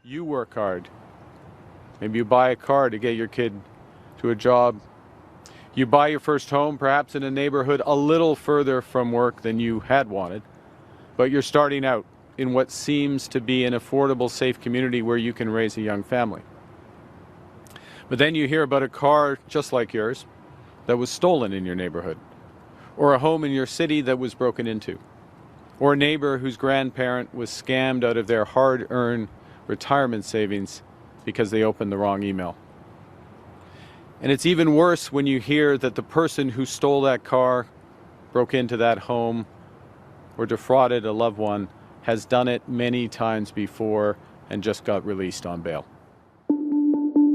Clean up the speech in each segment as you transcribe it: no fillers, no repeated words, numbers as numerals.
You work hard. Maybe you buy a car to get your kid to a job. You buy your first home, perhaps in a neighborhood a little further from work than you had wanted. But you're starting out in what seems to be an affordable, safe community where you can raise a young family. But then you hear about a car just like yours that was stolen in your neighborhood, or a home in your city that was broken into, or a neighbor whose grandparent was scammed out of their hard-earned retirement savings because they opened the wrong email. And it's even worse when you hear that the person who stole that car, broke into that home, or defrauded a loved one has done it many times before and just got released on bail.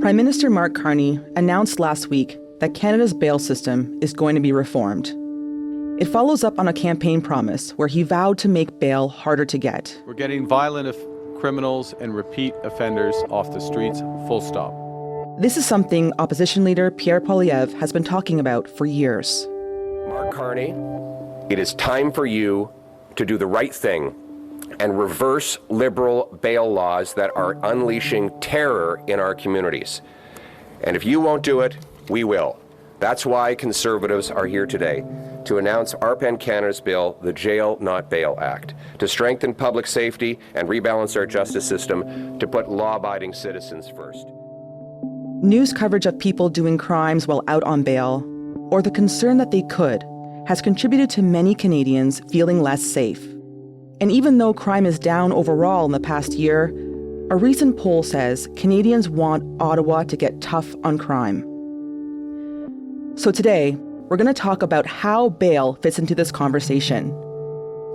Prime Minister Mark Carney announced last week that Canada's bail system is going to be reformed. It follows up on a campaign promise where he vowed to make bail harder to get. We're getting violent criminals and repeat offenders off the streets, full stop. This is something opposition leader Pierre Poilievre has been talking about for years. Mark Carney, it is time for you to do the right thing and reverse liberal bail laws that are unleashing terror in our communities. And if you won't do it, we will. That's why Conservatives are here today, to announce ARPAN Canada's bill, the Jail Not Bail Act, to strengthen public safety and rebalance our justice system, to put law-abiding citizens first. News coverage of people doing crimes while out on bail, or the concern that they could, has contributed to many Canadians feeling less safe. And even though crime is down overall in the past year, a recent poll says Canadians want Ottawa to get tough on crime. So today, we're going to talk about how bail fits into this conversation.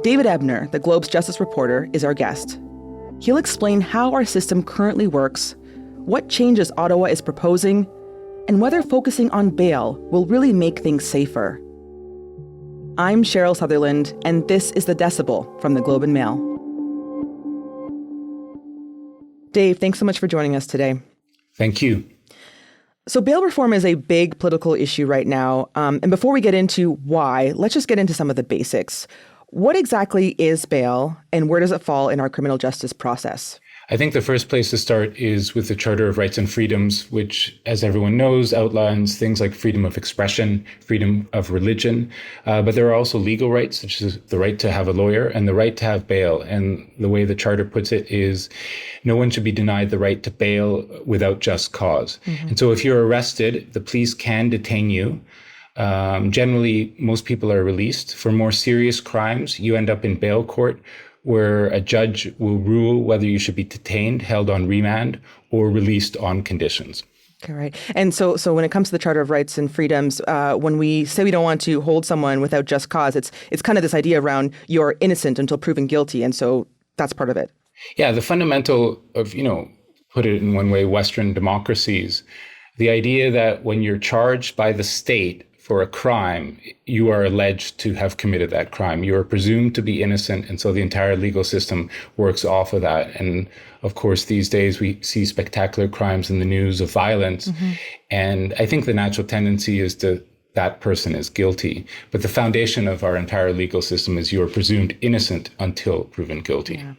David Ebner, the Globe's justice reporter, is our guest. He'll explain how our system currently works, what changes Ottawa is proposing, and whether focusing on bail will really make things safer. I'm Cheryl Sutherland, and this is The Decibel from the Globe and Mail. Dave, thanks so much for joining us today. Thank you. So bail reform is a big political issue right now. And before we get into why, let's just get into some of the basics. What exactly is bail, and where does it fall in our criminal justice process? I think the first place to start is with the Charter of Rights and Freedoms, which, as everyone knows, outlines things like freedom of expression, freedom of religion. But there are also legal rights, such as the right to have a lawyer and the right to have bail. And the way the Charter puts it is no one should be denied the right to bail without just cause. Mm-hmm. And so if you're arrested, the police can detain you. Generally, most people are released. For more serious crimes, you end up in bail court, where a judge will rule whether you should be detained, held on remand, or released on conditions. Okay, right. And so when it comes to the Charter of Rights and Freedoms, when we say we don't want to hold someone without just cause, it's kind of this idea around you're innocent until proven guilty. And so that's part of it. Yeah, the fundamental of, put it in one way, Western democracies, the idea that when you're charged by the state for a crime, you are alleged to have committed that crime. You are presumed to be innocent, and so the entire legal system works off of that. And of course, these days we see spectacular crimes in the news of violence, and I think the natural tendency is that person is guilty. But the foundation of our entire legal system is you are presumed innocent until proven guilty. Yeah.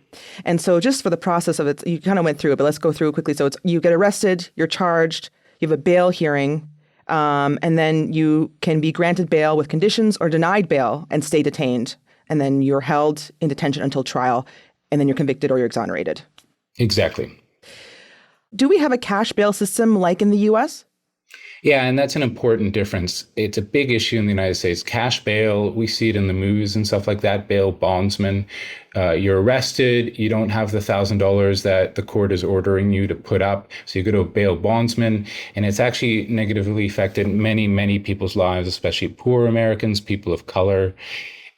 And so just for the process of it, you kind of went through it, but let's go through it quickly. So you get arrested, you're charged, you have a bail hearing, and then you can be granted bail with conditions or denied bail and stay detained. And then you're held in detention until trial, and then you're convicted or you're exonerated. Exactly. Do we have a cash bail system like in the U.S.? Yeah, and that's an important difference. It's a big issue in the United States. Cash bail, we see it in the movies and stuff like that. Bail bondsman, you're arrested, you don't have the $1,000 that the court is ordering you to put up. So you go to a bail bondsman, and it's actually negatively affected many, many people's lives, especially poor Americans, people of color.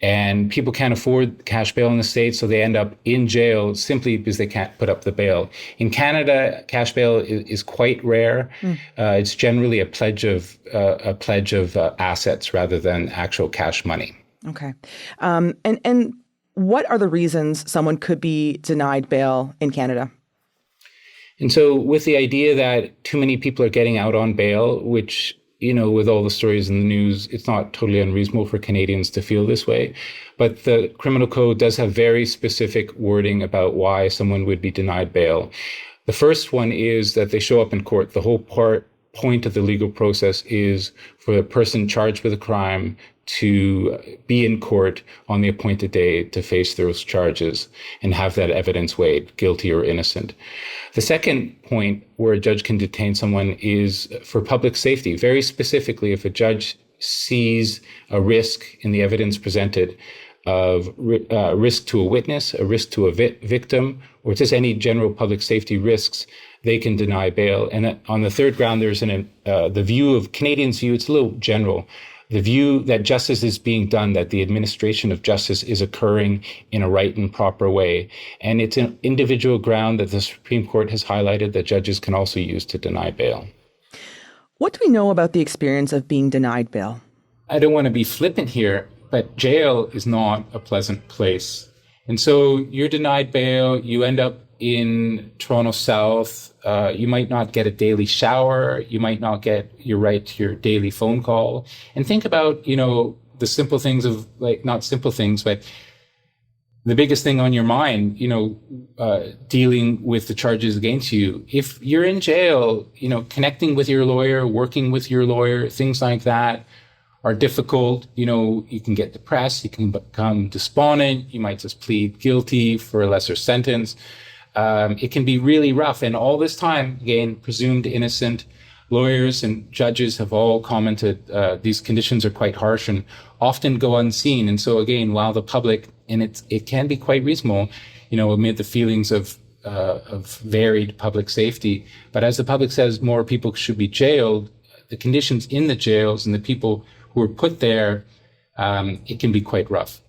And people can't afford cash bail in the States, so they end up in jail simply because they can't put up the bail. In Canada, cash bail is quite rare. It's generally a pledge of assets rather than actual cash money. Okay. And what are the reasons someone could be denied bail in Canada? And so with the idea that too many people are getting out on bail, which with all the stories in the news, it's not totally unreasonable for Canadians to feel this way. But the criminal code does have very specific wording about why someone would be denied bail. The first one is that they show up in court. The whole point of the legal process is for the person charged with a crime to be in court on the appointed day to face those charges and have that evidence weighed, guilty or innocent. The second point where a judge can detain someone is for public safety. Very specifically, if a judge sees a risk in the evidence presented of risk to a witness, a risk to a victim, or just any general public safety risks, they can deny bail. And on the third ground, there's the view of Canadians' view, it's a little general, the view that justice is being done, that the administration of justice is occurring in a right and proper way. And it's an individual ground that the Supreme Court has highlighted that judges can also use to deny bail. What do we know about the experience of being denied bail? I don't want to be flippant here, but jail is not a pleasant place. And so you're denied bail, you end up in Toronto South, you might not get a daily shower, you might not get your right to your daily phone call. And think about, the simple things of, not simple things, but the biggest thing on your mind, dealing with the charges against you. If you're in jail, connecting with your lawyer, working with your lawyer, things like that are difficult. You can get depressed, you can become despondent, you might just plead guilty for a lesser sentence. It can be really rough. And all this time, again, presumed innocent lawyers and judges have all commented these conditions are quite harsh and often go unseen. And so again, while the public, and it can be quite reasonable, amid the feelings of varied public safety. But as the public says more people should be jailed, the conditions in the jails and the people who are put there, it can be quite rough.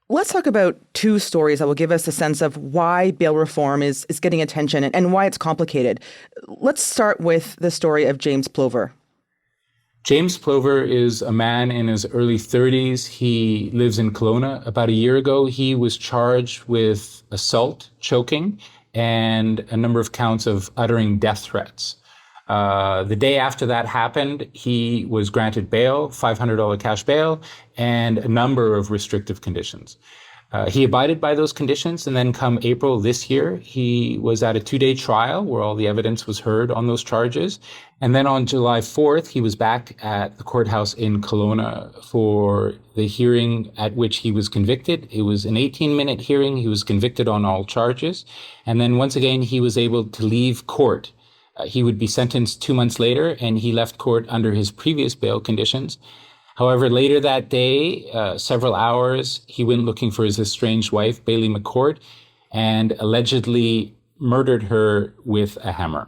Let's talk about two stories that will give us a sense of why bail reform is getting attention and why it's complicated. Let's start with the story of James Plover. James Plover is a man in his early 30s. He lives in Kelowna. About a year ago, he was charged with assault, choking, and a number of counts of uttering death threats. The day after that happened, he was granted bail, $500 cash bail, and a number of restrictive conditions. He abided by those conditions, and then come April this year, he was at a 2-day trial where all the evidence was heard on those charges. And then on July 4th, he was back at the courthouse in Kelowna for the hearing at which he was convicted. It was an 18-minute hearing. He was convicted on all charges. And then once again, he was able to leave court. He would be sentenced 2 months later, and he left court under his previous bail conditions. However, later that day, several hours, he went looking for his estranged wife, Bailey McCourt, and allegedly murdered her with a hammer.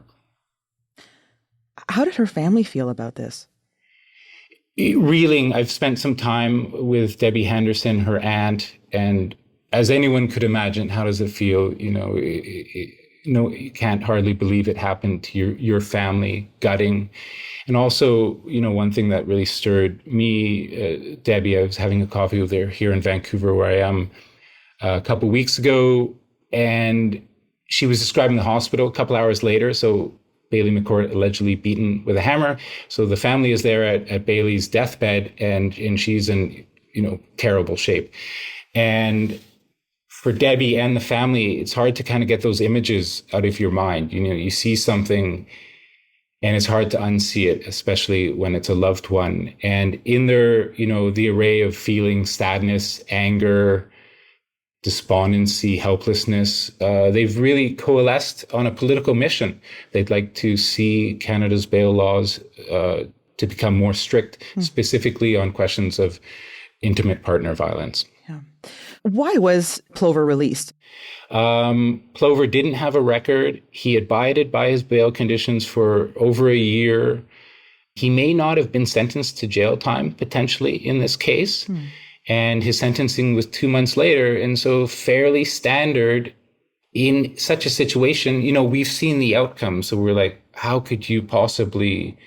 How did her family feel about this? Reeling. I've spent some time with Debbie Henderson, her aunt, and as anyone could imagine, how does it feel? You can't hardly believe it happened to your family, gutting. And also, one thing that really stirred me, Debbie, I was having a coffee with her here in Vancouver, where I am, a couple of weeks ago, and she was describing the hospital a couple hours later. So Bailey McCourt allegedly beaten with a hammer. So the family is there at Bailey's deathbed, and she's in, terrible shape. And for Debbie and the family, it's hard to kind of get those images out of your mind. You see something and it's hard to unsee it, especially when it's a loved one. And in their, the array of feelings, sadness, anger, despondency, helplessness, they've really coalesced on a political mission. They'd like to see Canada's bail laws to become more strict, specifically on questions of intimate partner violence. Yeah. Why was Plover released? Plover didn't have a record. He abided by his bail conditions for over a year. He may not have been sentenced to jail time, potentially, in this case. And his sentencing was 2 months later. And so fairly standard in such a situation. We've seen the outcome. So we're like, how could you possibly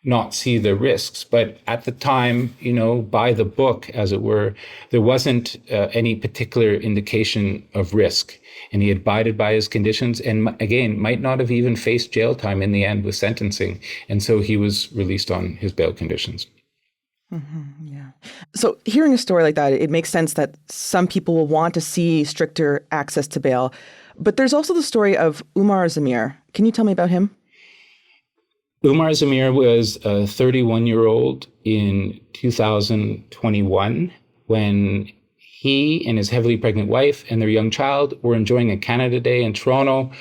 not see the risks? But at the time, by the book, as it were, there wasn't any particular indication of risk. And he abided by his conditions and, again, might not have even faced jail time in the end with sentencing. And so he was released on his bail conditions. Yeah. So hearing a story like that, it makes sense that some people will want to see stricter access to bail. But there's also the story of Umar Zamir. Can you tell me about him? Umar Zamir was a 31-year-old in 2021 when he and his heavily pregnant wife and their young child were enjoying a Canada Day in Toronto.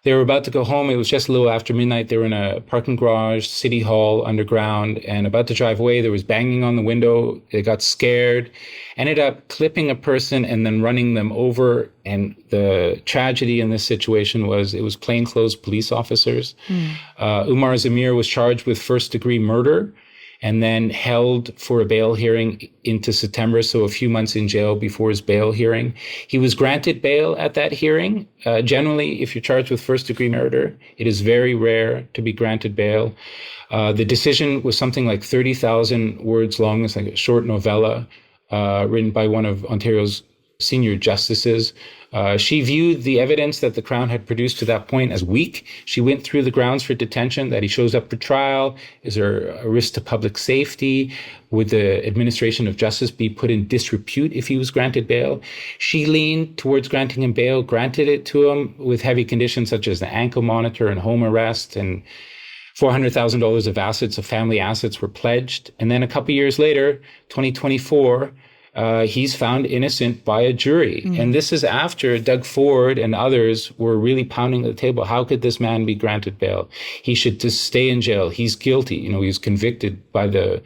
They were about to go home. It was just a little after midnight. They were in a parking garage, City Hall, underground, and about to drive away. There was banging on the window. They got scared, ended up clipping a person and then running them over. And the tragedy in this situation was it was plainclothes police officers. Umar Zamir was charged with first-degree murder and then held for a bail hearing into September, so a few months in jail before his bail hearing. He was granted bail at that hearing. Generally, if you're charged with first-degree murder, it is very rare to be granted bail. The decision was something like 30,000 words long. It's like a short novella written by one of Ontario's senior justices. She viewed the evidence that the Crown had produced to that point as weak. She went through the grounds for detention, that he shows up for trial. Is there a risk to public safety? Would the administration of justice be put in disrepute if he was granted bail? She leaned towards granting him bail, granted it to him with heavy conditions such as the ankle monitor and home arrest, and $400,000 of assets, of family assets, were pledged. And then a couple years later, 2024, he's found innocent by a jury. And this is after Doug Ford and others were really pounding the table. How could this man be granted bail? He should just stay in jail. He's guilty. He was convicted by the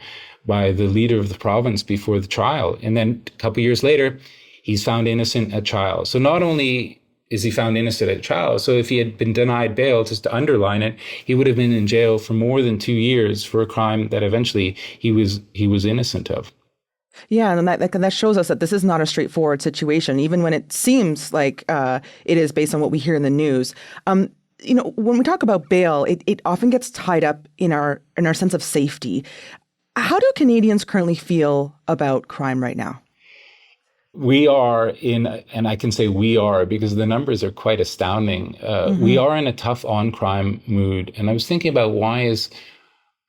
leader of the province before the trial. And then a couple years later, he's found innocent at trial. So not only is he found innocent at trial, so if he had been denied bail, just to underline it, he would have been in jail for more than 2 years for a crime that eventually he was innocent of. Yeah, and that shows us that this is not a straightforward situation, even when it seems like it is based on what we hear in the news. When we talk about bail, it often gets tied up in our sense of safety. How do Canadians currently feel about crime right now? We are and I can say we are because the numbers are quite astounding. We are in a tough on-crime mood. And I was thinking about why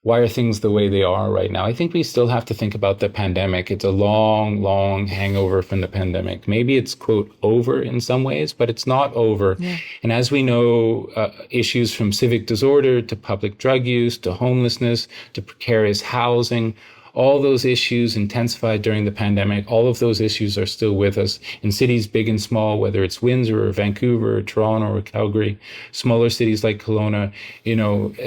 are things the way they are right now? I think we still have to think about the pandemic. It's a long, long hangover from the pandemic. Maybe it's, quote, over in some ways, but it's not over. Yeah. And as we know, issues from civic disorder to public drug use to homelessness to precarious housing, all those issues intensified during the pandemic. All of those issues are still with us in cities big and small, whether it's Windsor or Vancouver or Toronto or Calgary, smaller cities like Kelowna.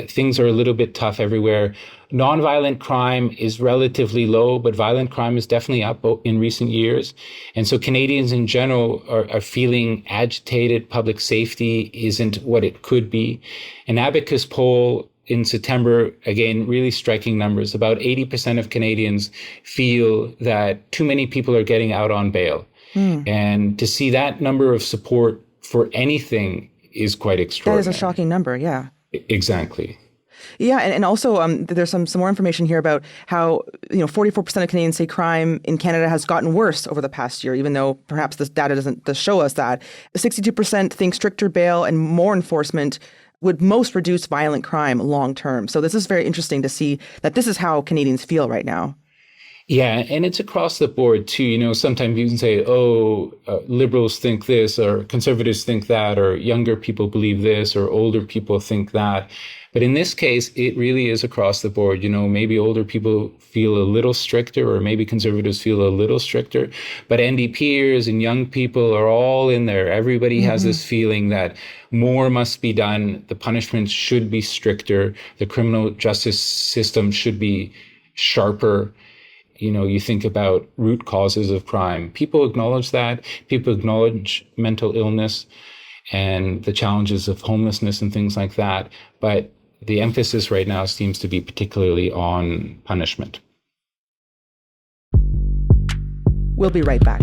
Things are a little bit tough everywhere. Nonviolent crime is relatively low, but violent crime is definitely up in recent years. And so Canadians in general are feeling agitated. Public safety isn't what it could be. An Abacus poll in September, again, really striking numbers. About 80% of Canadians feel that too many people are getting out on bail. And to see that number of support for anything is quite extraordinary. That is a shocking number, yeah. Exactly. Yeah, and also there's some more information here about how 44% of Canadians say crime in Canada has gotten worse over the past year, even though perhaps this data doesn't show us that. 62% think stricter bail and more enforcement would most reduce violent crime long term. So this is very interesting to see that this is how Canadians feel right now. Yeah, and it's across the board too. Sometimes you can say, liberals think this, or conservatives think that, or younger people believe this, or older people think that. But in this case, it really is across the board. Maybe older people feel a little stricter, or maybe conservatives feel a little stricter. But NDPers and young people are all in there. Everybody has this feeling that more must be done. The punishments should be stricter. The criminal justice system should be sharper. You think about root causes of crime. People acknowledge that. People acknowledge mental illness and the challenges of homelessness and things like that. But the emphasis right now seems to be particularly on punishment. We'll be right back.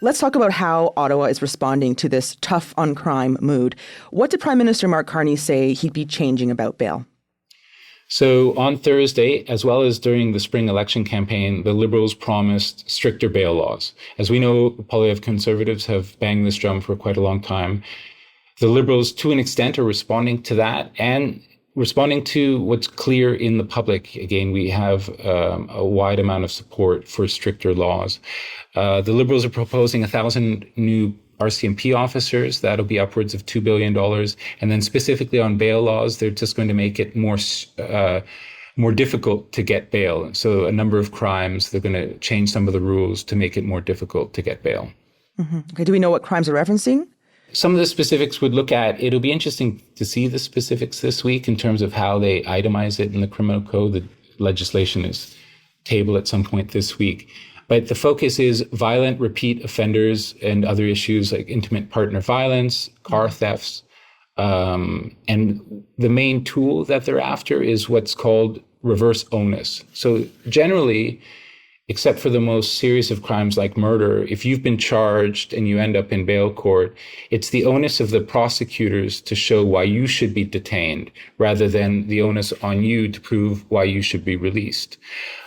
Let's talk about how Ottawa is responding to this tough on crime mood. What did Prime Minister Mark Carney say he'd be changing about bail? So on Thursday, as well as during the spring election campaign, the Liberals promised stricter bail laws. As we know, Poilievre Conservatives have banged this drum for quite a long time. The Liberals, to an extent, are responding to that. And responding to what's clear in the public, again, we have a wide amount of support for stricter laws. The Liberals are proposing 1,000 new RCMP officers. That'll be upwards of $2 billion. And then specifically on bail laws, they're just going to make it more difficult to get bail. So a number of crimes, they're going to change some of the rules to make it more difficult to get bail. Mm-hmm. Okay, do we know what crimes are referencing? Some of the specifics would look at, it'll be interesting to see the specifics this week in terms of how they itemize it in the criminal code. The legislation is tabled at some point this week. But the focus is violent repeat offenders and other issues like intimate partner violence, car thefts. And the main tool that they're after is what's called reverse onus. So generally, except for the most serious of crimes like murder, if you've been charged and you end up in bail court, it's the onus of the prosecutors to show why you should be detained rather than the onus on you to prove why you should be released.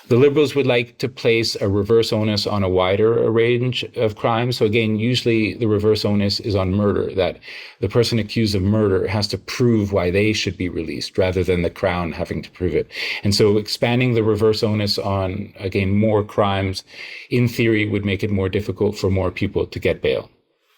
The Liberals would like to place a reverse onus on a wider range of crimes. So again, usually the reverse onus is on murder, that the person accused of murder has to prove why they should be released rather than the Crown having to prove it. And so expanding the reverse onus on, again, more crimes, in theory, would make it more difficult for more people to get bail.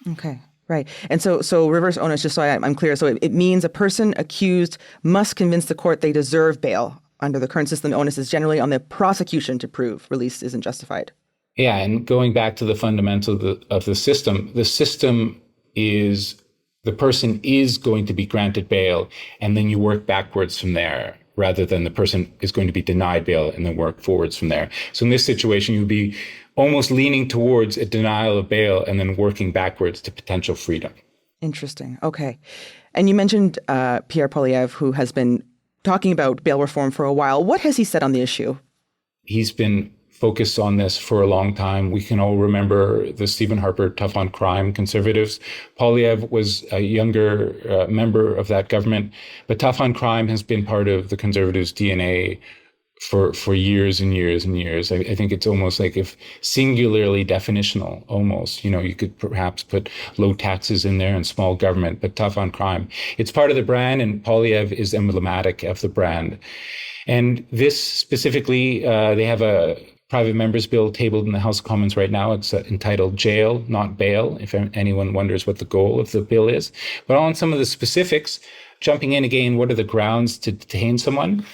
Okay. Right. And so reverse onus, just so I'm clear, so it means a person accused must convince the court they deserve bail. Under the current system, the onus is generally on the prosecution to prove release isn't justified. Yeah, and going back to the fundamental of the system is the person is going to be granted bail, and then you work backwards from there, rather than the person is going to be denied bail and then work forwards from there. So in this situation, you'd be almost leaning towards a denial of bail and then working backwards to potential freedom. Interesting. Okay. And you mentioned Pierre Poilievre, who has been talking about bail reform for a while. What has he said on the issue? He's been focused on this for a long time. We can all remember the Stephen Harper tough on crime conservatives. Poilievre was a younger member of that government, but tough on crime has been part of the conservatives' DNA for years and years and years. I think it's almost like if singularly definitional, almost, you could perhaps put low taxes in there and small government, but tough on crime. It's part of the brand, and Poilievre is emblematic of the brand. And this specifically, they have a private members bill tabled in the House of Commons right now. It's entitled Jail, Not Bail, if anyone wonders what the goal of the bill is. But on some of the specifics, jumping in again, what are the grounds to detain someone?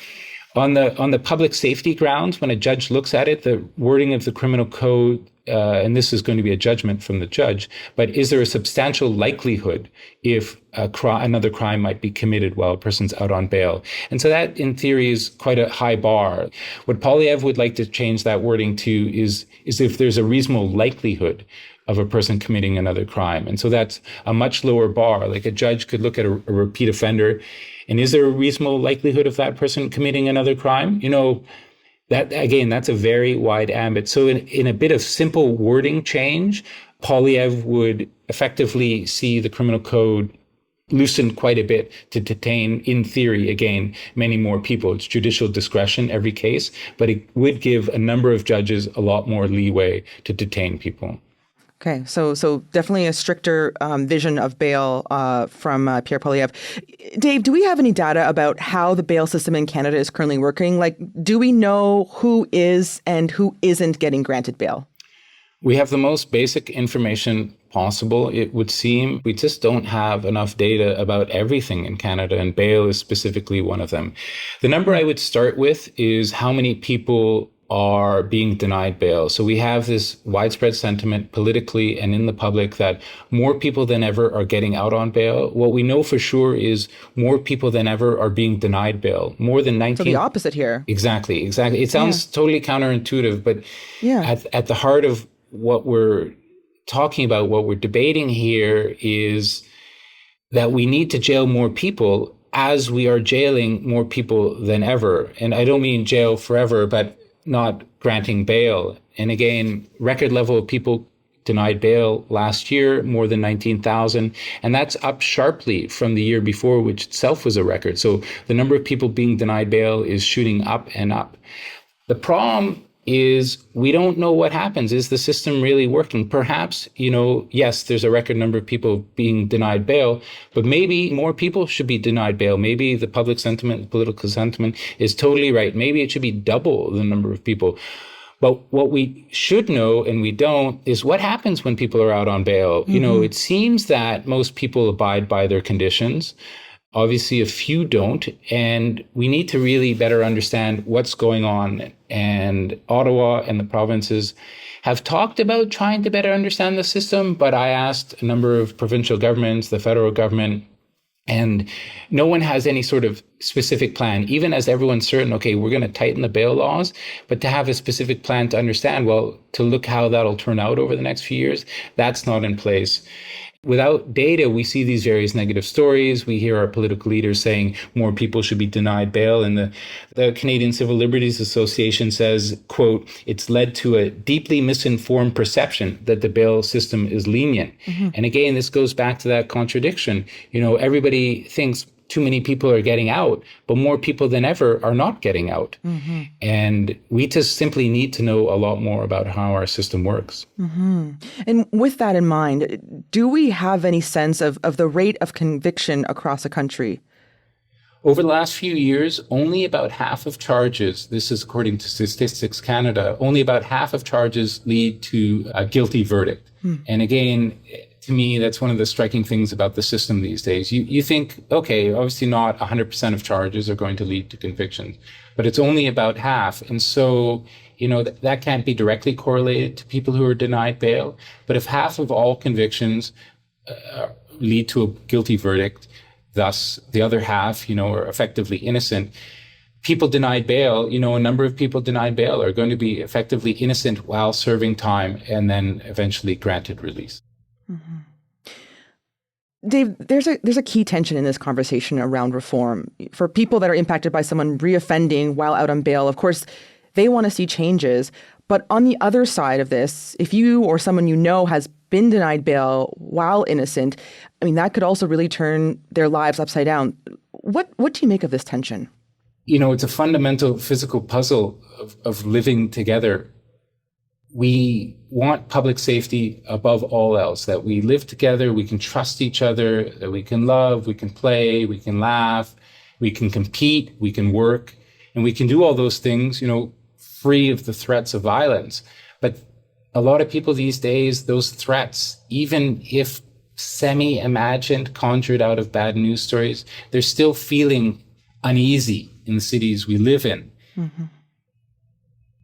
On the public safety grounds, when a judge looks at it, the wording of the criminal code, and this is going to be a judgment from the judge, but is there a substantial likelihood if another crime might be committed while a person's out on bail? And so that, in theory, is quite a high bar. What Poilievre would like to change that wording to is if there's a reasonable likelihood of a person committing another crime. And so that's a much lower bar. Like a judge could look at a repeat offender, and is there a reasonable likelihood of that person committing another crime? That again, that's a very wide ambit. So in a bit of simple wording change, Poilievre would effectively see the criminal code loosened quite a bit to detain, in theory, again, many more people. It's judicial discretion, every case, but it would give a number of judges a lot more leeway to detain people. Okay, so definitely a stricter vision of bail from Pierre Poilievre. Dave, do we have any data about how the bail system in Canada is currently working? Like, do we know who is and who isn't getting granted bail? We have the most basic information possible, it would seem. We just don't have enough data about everything in Canada, and bail is specifically one of them. The number I would start with is how many people are being denied bail. So we have this widespread sentiment politically and in the public that more people than ever are getting out on bail. What we know for sure is more people than ever are being denied bail. More than 19. So the opposite here. Exactly. It sounds totally counterintuitive, but at the heart of what we're talking about, what we're debating here is that we need to jail more people as we are jailing more people than ever. And I don't mean jail forever, but not granting bail. And again, record level of people denied bail last year, more than 19,000. And that's up sharply from the year before, which itself was a record. So the number of people being denied bail is shooting up and up. The problem is we don't know what happens. Is the system really working? Perhaps, yes, there's a record number of people being denied bail, but maybe more people should be denied bail. Maybe the public sentiment, political sentiment is totally right. Maybe it should be double the number of people. But what we should know, and we don't, is what happens when people are out on bail. It seems that most people abide by their conditions. Obviously, a few don't, and we need to really better understand what's going on. And Ottawa and the provinces have talked about trying to better understand the system, but I asked a number of provincial governments, the federal government, and no one has any sort of specific plan, even as everyone's certain, okay, we're going to tighten the bail laws, but to have a specific plan to understand, well, to look how that'll turn out over the next few years, that's not in place. Without data, we see these various negative stories. We hear our political leaders saying more people should be denied bail. And the Canadian Civil Liberties Association says, quote, it's led to a deeply misinformed perception that the bail system is lenient. And again, this goes back to that contradiction. Everybody thinks too many people are getting out, but more people than ever are not getting out. And we just simply need to know a lot more about how our system works. And with that in mind, do we have any sense of the rate of conviction across the country? Over the last few years, only about half of charges, this is according to Statistics Canada, only about half of charges lead to a guilty verdict. And again, to me, that's one of the striking things about the system these days. You think, okay, obviously not 100% of charges are going to lead to convictions, but it's only about half. And so, that can't be directly correlated to people who are denied bail. But if half of all convictions lead to a guilty verdict, thus the other half, are effectively innocent, people denied bail, a number of people denied bail are going to be effectively innocent while serving time and then eventually granted release. Dave, there's a key tension in this conversation around reform. For people that are impacted by someone reoffending while out on bail, of course, they want to see changes. But on the other side of this, if you or someone has been denied bail while innocent, that could also really turn their lives upside down. What do you make of this tension? It's a fundamental physical puzzle of living together. We want public safety above all else, that we live together, we can trust each other, that we can love, we can play, we can laugh, we can compete, we can work, and we can do all those things, free of the threats of violence. But a lot of people these days, those threats, even if semi-imagined, conjured out of bad news stories, they're still feeling uneasy in the cities we live in.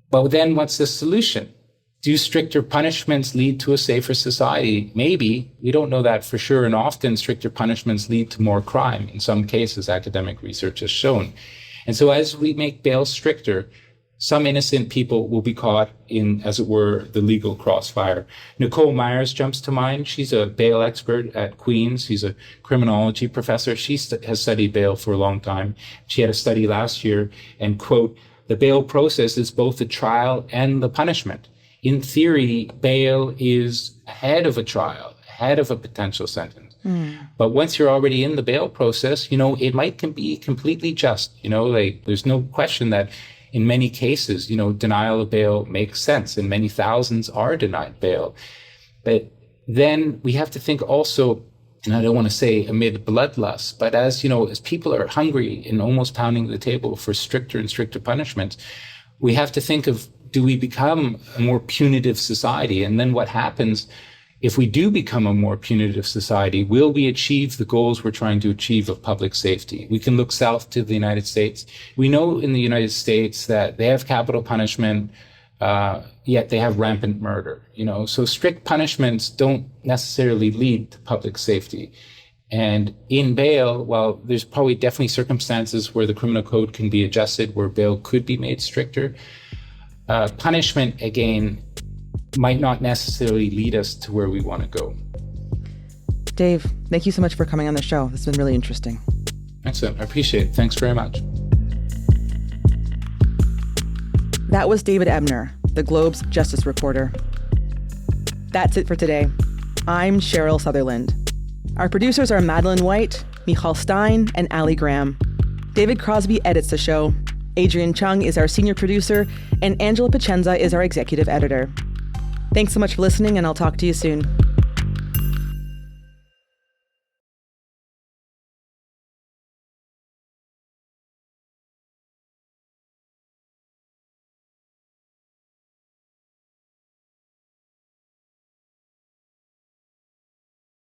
But then what's the solution? Do stricter punishments lead to a safer society? Maybe. We don't know that for sure. And often stricter punishments lead to more crime. In some cases, academic research has shown. And so as we make bail stricter, some innocent people will be caught in, as it were, the legal crossfire. Nicole Myers jumps to mind. She's a bail expert at Queen's. She's a criminology professor. She has studied bail for a long time. She had a study last year and, quote, the bail process is both the trial and the punishment. In theory, bail is ahead of a trial, ahead of a potential sentence. But once you're already in the bail process, it might can be completely just. There's no question that in many cases, denial of bail makes sense, and many thousands are denied bail. But then we have to think also, and I don't want to say amid bloodlust, but as people are hungry and almost pounding the table for stricter and stricter punishments, we have to think of, do we become a more punitive society? And then what happens if we do become a more punitive society? Will we achieve the goals we're trying to achieve of public safety? We can look south to the United States. We know in the United States that they have capital punishment, yet they have rampant murder. So strict punishments don't necessarily lead to public safety. And in bail, while there's probably definitely circumstances where the criminal code can be adjusted, where bail could be made stricter, punishment, again, might not necessarily lead us to where we want to go. Dave, thank you so much for coming on the show. This has been really interesting. Excellent. I appreciate it. Thanks very much. That was David Ebner, the Globe's justice reporter. That's it for today. I'm Cheryl Sutherland. Our producers are Madeline White, Michal Stein, and Ali Graham. David Crosby edits the show. Adrian Chung is our senior producer, and Angela Pacenza is our executive editor. Thanks so much for listening, and I'll talk to you soon.